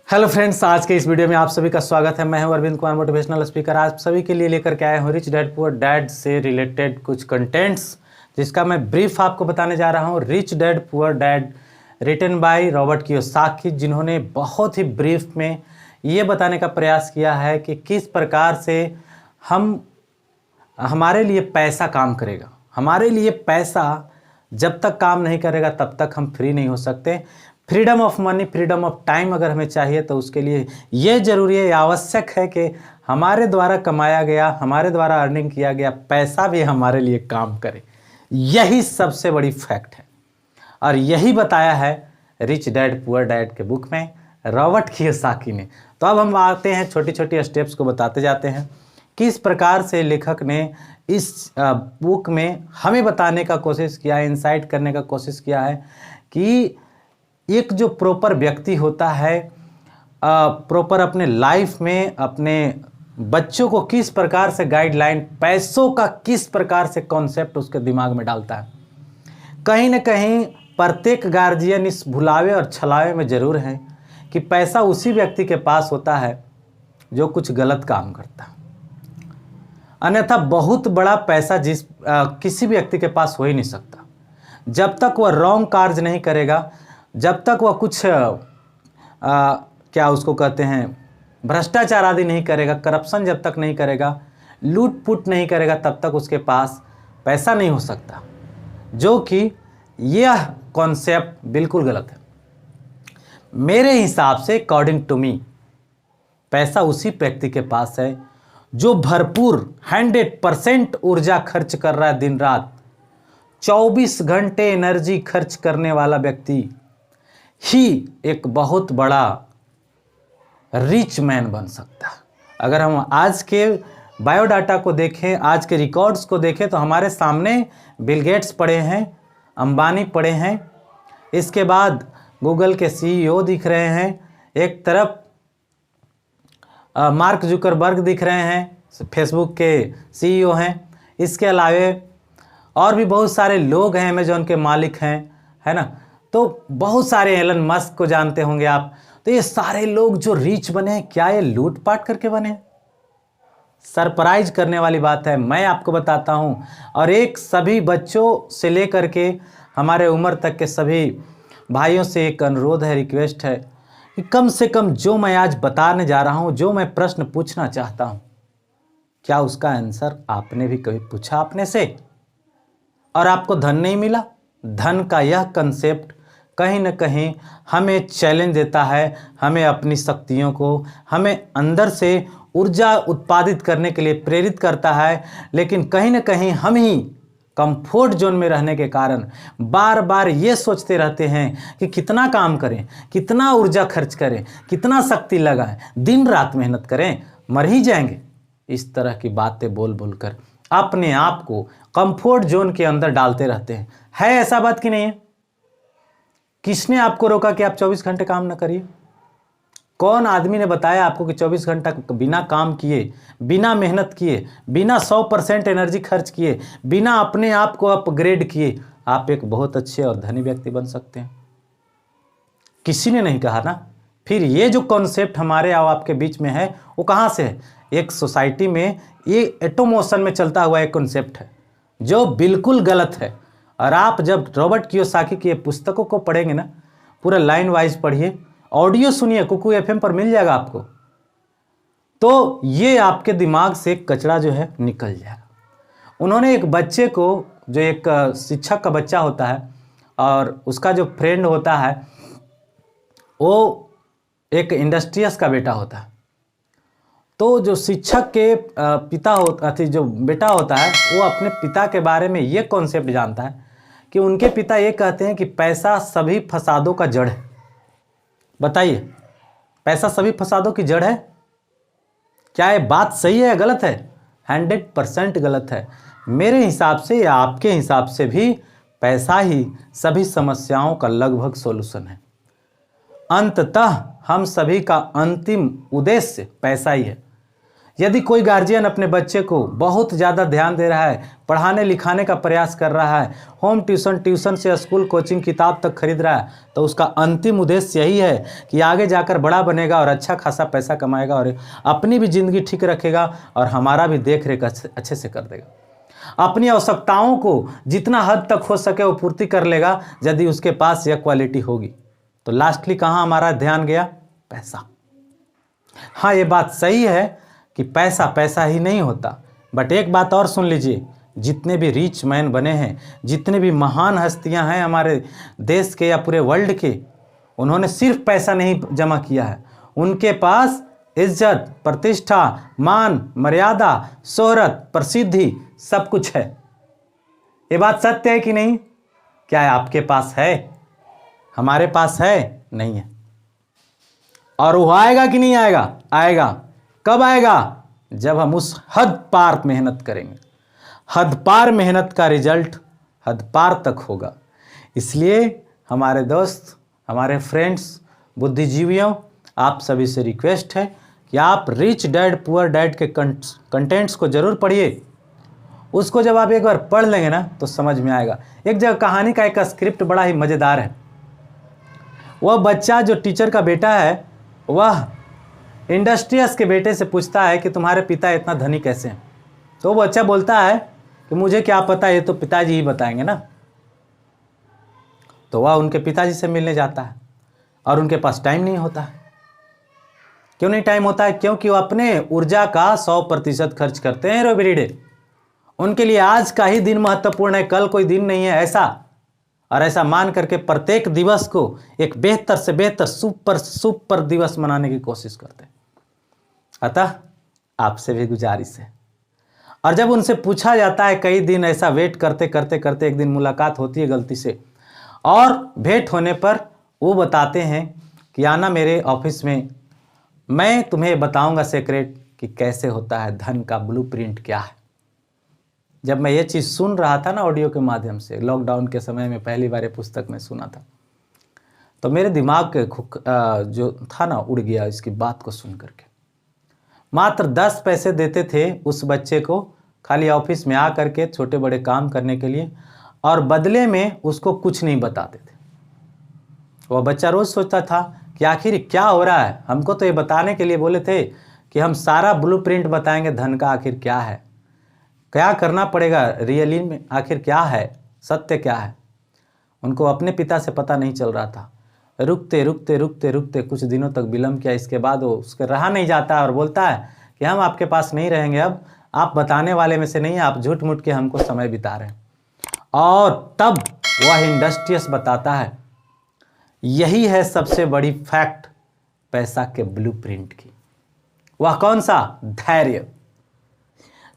Hello friends, आज के इस वीडियो में आप सभी का स्वागत है। मैं हूं अरविंद कुमार, मोटिवेशनल स्पीकर। आप सभी के लिए लेकर के आया हूं रिच डैड पुअर डैड से रिलेटेड कुछ कंटेंट्स, जिसका मैं ब्रीफ आपको बताने जा रहा हूं। Rich dad poor dad written by Robert Kiyosaki, जिन्होंने बहुत ही ब्रीफ में ये बताने का प्रयास किया है कि किस प्रकार से हमारे लिए पैसा काम करेगा। हमारे लिए पैसा जब तक काम नहीं करेगा तब तक हम फ्री नहीं हो सकते। Freedom of money, freedom of time अगर हमें चाहिए तो उसके लिए ये ज़रूरी है, आवश्यक है कि हमारे द्वारा कमाया गया, हमारे द्वारा अर्निंग किया गया पैसा भी हमारे लिए काम करे। यही सबसे बड़ी फैक्ट है और यही बताया है रिच डैड पुअर डैड के बुक में रॉबर्ट कियोसाकी ने। तो अब हम आते हैं, छोटी छोटी स्टेप्स को बताते जाते हैं किस प्रकार से लेखक ने इस बुक में हमें बताने का कोशिश किया है, इंसाइट करने का कोशिश किया है कि एक जो प्रॉपर व्यक्ति होता है, प्रॉपर अपने लाइफ में अपने बच्चों को किस प्रकार से गाइडलाइन, पैसों का किस प्रकार से कॉन्सेप्ट उसके दिमाग में डालता है। कहीं न कहीं प्रत्येक गार्जियन इस भुलावे और छलावे में ज़रूर है कि पैसा उसी व्यक्ति के पास होता है जो कुछ गलत काम करता है, अन्यथा बहुत बड़ा पैसा किसी भी व्यक्ति के पास हो ही नहीं सकता। जब तक वह रॉन्ग कार्य नहीं करेगा, जब तक वह कुछ क्या उसको कहते हैं, भ्रष्टाचार आदि नहीं करेगा, करप्शन जब तक नहीं करेगा, लूट पुट नहीं करेगा, तब तक उसके पास पैसा नहीं हो सकता। जो कि यह कॉन्सेप्ट बिल्कुल गलत है। मेरे हिसाब से, अकॉर्डिंग टू मी, पैसा उसी व्यक्ति के पास है जो भरपूर 100% ऊर्जा खर्च कर रहा है, दिन रात 24 घंटे एनर्जी खर्च करने वाला व्यक्ति ही एक बहुत बड़ा रिच मैन बन सकता है। अगर हम आज के बायोडाटा को देखें, आज के रिकॉर्ड्स को देखें, तो हमारे सामने बिल गेट्स पड़े हैं, अंबानी पड़े हैं, इसके बाद गूगल के सीईओ दिख रहे हैं, एक तरफ मार्क जुकरबर्ग दिख रहे हैं, फेसबुक के सीईओ हैं, इसके अलावे और भी बहुत सारे लोग हैं, अमेजॉन के मालिक हैं, है ना। तो बहुत सारे, एलन मस्क को जानते होंगे आप। तो ये सारे लोग जो रिच बने हैं, क्या ये लूटपाट करके बने हैं? सरप्राइज करने वाली बात है, मैं आपको बताता हूं। और एक सभी बच्चों से लेकर के हमारे उम्र तक के सभी भाइयों से एक अनुरोध है, रिक्वेस्ट है कि कम से कम जो मैं आज बताने जा रहा हूं, जो मैं प्रश्न पूछना चाहता हूं, क्या उसका आंसर आपने भी कभी पूछा अपने से और आपको धन नहीं मिला? धन का यह कंसेप्ट कहीं न कहीं हमें चैलेंज देता है, हमें अपनी शक्तियों को, हमें अंदर से ऊर्जा उत्पादित करने के लिए प्रेरित करता है। लेकिन कहीं न कहीं हम ही कंफर्ट जोन में रहने के कारण बार बार ये सोचते रहते हैं कि कितना काम करें, कितना ऊर्जा खर्च करें, कितना शक्ति लगाएं, दिन रात मेहनत करें, मर ही जाएंगे। इस तरह की बातें बोल बोल कर अपने आप को कंफर्ट जोन के अंदर डालते रहते हैं। है ऐसा बात कि नहीं है? किसने आपको रोका कि आप 24 घंटे काम ना करिए? कौन आदमी ने बताया आपको कि 24 घंटा बिना काम किए, बिना मेहनत किए, बिना 100% एनर्जी खर्च किए, बिना अपने आप को अपग्रेड किए आप एक बहुत अच्छे और धनी व्यक्ति बन सकते हैं? किसी ने नहीं कहा ना। फिर ये जो कॉन्सेप्ट हमारे और आपके बीच में है, वो कहाँ से है? एक सोसाइटी में ये एटोमोशन में चलता हुआ एक कॉन्सेप्ट है जो बिल्कुल गलत है। और आप जब रॉबर्ट कियोसाकी की पुस्तकों को पढ़ेंगे ना, पूरा लाइन वाइज पढ़िए, ऑडियो सुनिए, कुकू एफएम पर मिल जाएगा आपको, तो ये आपके दिमाग से कचरा जो है निकल जाएगा। उन्होंने एक बच्चे को, जो एक शिक्षक का बच्चा होता है और उसका जो फ्रेंड होता है वो एक इंडस्ट्रियस का बेटा होता है, तो जो शिक्षक के पिता होता थी, जो बेटा होता है, वो अपने पिता के बारे में ये कॉन्सेप्ट जानता है कि उनके पिता ये कहते हैं कि पैसा सभी फसादों का जड़ है। बताइए, पैसा सभी फसादों की जड़ है? क्या ये बात सही है या गलत है? 100% गलत है। मेरे हिसाब से या आपके हिसाब से भी पैसा ही सभी समस्याओं का लगभग सॉल्यूशन है। अंततः हम सभी का अंतिम उद्देश्य पैसा ही है। यदि कोई गार्जियन अपने बच्चे को बहुत ज़्यादा ध्यान दे रहा है, पढ़ाने लिखाने का प्रयास कर रहा है, होम ट्यूशन से स्कूल कोचिंग किताब तक खरीद रहा है, तो उसका अंतिम उद्देश्य यही है कि आगे जाकर बड़ा बनेगा और अच्छा खासा पैसा कमाएगा और अपनी भी ज़िंदगी ठीक रखेगा और हमारा भी देख रेख अच्छे से कर देगा। अपनी आवश्यकताओं को जितना हद तक हो सके वो पूर्ति कर लेगा यदि उसके पास यह क्वालिटी होगी। तो लास्टली कहाँ हमारा ध्यान गया? पैसा। हाँ, ये बात सही है कि पैसा पैसा ही नहीं होता, बट एक बात और सुन लीजिए, जितने भी रिच मैन बने हैं, जितने भी महान हस्तियां हैं हमारे देश के या पूरे वर्ल्ड के, उन्होंने सिर्फ पैसा नहीं जमा किया है, उनके पास इज्जत, प्रतिष्ठा, मान, मर्यादा, शोहरत, प्रसिद्धि सब कुछ है। ये बात सत्य है कि नहीं? क्या है आपके पास है? हमारे पास है? नहीं है। और वो आएगा कि नहीं आएगा? आएगा। कब आएगा? जब हम उस हद पार मेहनत करेंगे। हद पार मेहनत का रिजल्ट हद पार तक होगा। इसलिए हमारे दोस्त, हमारे फ्रेंड्स, बुद्धिजीवियों, आप सभी से रिक्वेस्ट है कि आप रिच डैड पुअर डैड के कंटेंट्स को जरूर पढ़िए। उसको जब आप एक बार पढ़ लेंगे ना तो समझ में आएगा। एक जगह कहानी का एक स्क्रिप्ट बड़ा ही मज़ेदार है। वह बच्चा जो टीचर का बेटा है, वह इंडस्ट्रियस के बेटे से पूछता है कि तुम्हारे पिता इतना धनी कैसे हैं? तो वो बच्चा बोलता है कि मुझे क्या पता, ये तो पिताजी ही बताएंगे ना। तो वह उनके पिताजी से मिलने जाता है और उनके पास टाइम नहीं होता है। क्यों नहीं टाइम होता है? क्योंकि वो अपने ऊर्जा का 100% खर्च करते हैं एवरीडे। उनके लिए आज का ही दिन महत्वपूर्ण है, कल कोई दिन नहीं है, ऐसा मान करके प्रत्येक दिवस को एक बेहतर से बेहतर सुपर दिवस मनाने की कोशिश करते हैं। अतः आपसे भी गुजारिश है। और जब उनसे पूछा जाता है, कई दिन ऐसा वेट करते करते करते एक दिन मुलाकात होती है गलती से, और भेंट होने पर वो बताते हैं कि आना मेरे ऑफिस में, मैं तुम्हें बताऊंगा सीक्रेट कि कैसे होता है धन का ब्लूप्रिंट क्या है। जब मैं ये चीज़ सुन रहा था ना ऑडियो के माध्यम से, लॉकडाउन के समय में पहली बार ये पुस्तक में सुना था, तो मेरे दिमाग के जो था ना उड़ गया इसकी बात को सुन करके। मात्र 10 पैसे देते थे उस बच्चे को खाली ऑफिस में आ करके छोटे बड़े काम करने के लिए, और बदले में उसको कुछ नहीं बताते थे। वह बच्चा रोज़ सोचता था कि आखिर क्या हो रहा है, हमको तो ये बताने के लिए बोले थे कि हम सारा ब्लूप्रिंट बताएंगे धन का आखिर क्या है, क्या करना पड़ेगा रियली में, आखिर क्या है, सत्य क्या है। उनको अपने पिता से पता नहीं चल रहा था। रुकते रुकते रुकते रुकते कुछ दिनों तक विलम्ब किया। इसके बाद वो उसके रहा नहीं जाता और बोलता है कि हम आपके पास नहीं रहेंगे, अब आप बताने वाले में से नहीं, आप झूठ मूठ के हमको समय बिता रहे हैं। और तब वह इंडस्ट्रियस बताता है, यही है सबसे बड़ी फैक्ट पैसा के ब्लूप्रिंट की। वह कौन सा? धैर्य।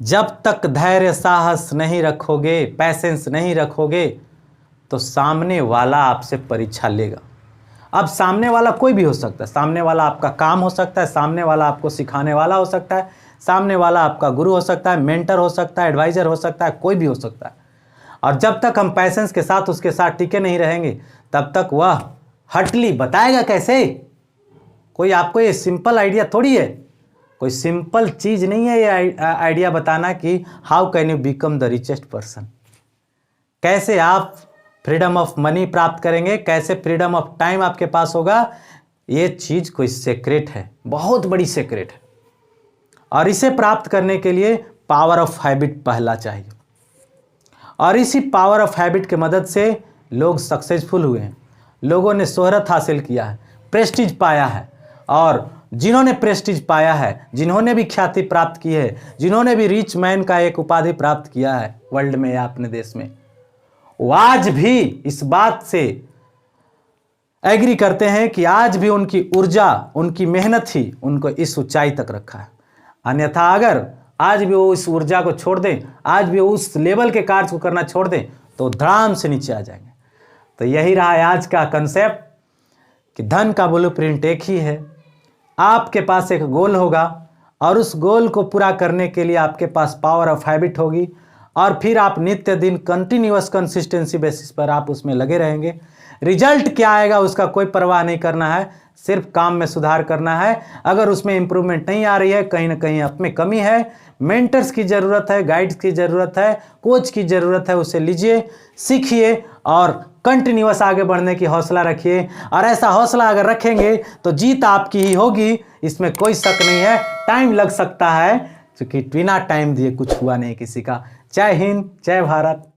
जब तक धैर्य साहस नहीं रखोगे, पैसेंस नहीं रखोगे, तो सामने वाला आपसे परीक्षा लेगा। अब सामने वाला कोई भी हो सकता है, सामने वाला आपका काम हो सकता है, सामने वाला आपको सिखाने वाला हो सकता है, सामने वाला आपका गुरु हो सकता है, मेंटर हो सकता है, एडवाइजर हो सकता है, कोई भी हो सकता है। और जब तक हम पैसेंस के साथ उसके साथ टिके नहीं रहेंगे, तब तक वह हटली बताएगा कैसे। कोई आपको ये सिंपल आइडिया थोड़ी है, कोई सिंपल चीज़ नहीं है ये आइडिया बताना कि how can you become the richest person, कैसे आप फ्रीडम ऑफ मनी प्राप्त करेंगे, कैसे फ्रीडम ऑफ टाइम आपके पास होगा। ये चीज़ कोई सीक्रेट है, बहुत बड़ी सीक्रेट है। और इसे प्राप्त करने के लिए पावर ऑफ हैबिट पहला चाहिए, और इसी पावर ऑफ हैबिट के मदद से लोग सक्सेसफुल हुए हैं। लोगों ने शोहरत हासिल किया है, प्रेस्टीज पाया है, और जिन्होंने प्रेस्टीज पाया है, जिन्होंने भी ख्याति प्राप्त की है, जिन्होंने भी रिच मैन का एक उपाधि प्राप्त किया है वर्ल्ड में या अपने देश में, वो आज भी इस बात से एग्री करते हैं कि आज भी उनकी ऊर्जा, उनकी मेहनत ही उनको इस ऊंचाई तक रखा है। अन्यथा अगर आज भी वो इस ऊर्जा को छोड़ दें, आज भी वो उस लेवल के कार्य को करना छोड़ दें, तो धड़ाम से नीचे आ जाएंगे। तो यही रहा है आज का कंसेप्ट कि धन का ब्लूप्रिंट एक ही है। आपके पास एक गोल होगा, और उस गोल को पूरा करने के लिए आपके पास पावर ऑफ हैबिट होगी, और फिर आप नित्य दिन कंटिन्यूअस कंसिस्टेंसी बेसिस पर आप उसमें लगे रहेंगे। रिजल्ट क्या आएगा उसका कोई परवाह नहीं करना है, सिर्फ काम में सुधार करना है। अगर उसमें इंप्रूवमेंट नहीं आ रही है, कहीं ना कहीं आप में कमी है, मेंटर्स की ज़रूरत है, गाइड्स की ज़रूरत है, कोच की ज़रूरत है, उसे लीजिए, सीखिए और कंटिन्यूअस आगे बढ़ने की हौसला रखिए। और ऐसा हौसला अगर रखेंगे तो जीत आपकी ही होगी, इसमें कोई शक नहीं है। टाइम लग सकता है, क्योंकि बिना टाइम दिए कुछ हुआ नहीं किसी का। जय हिंद, जय भारत।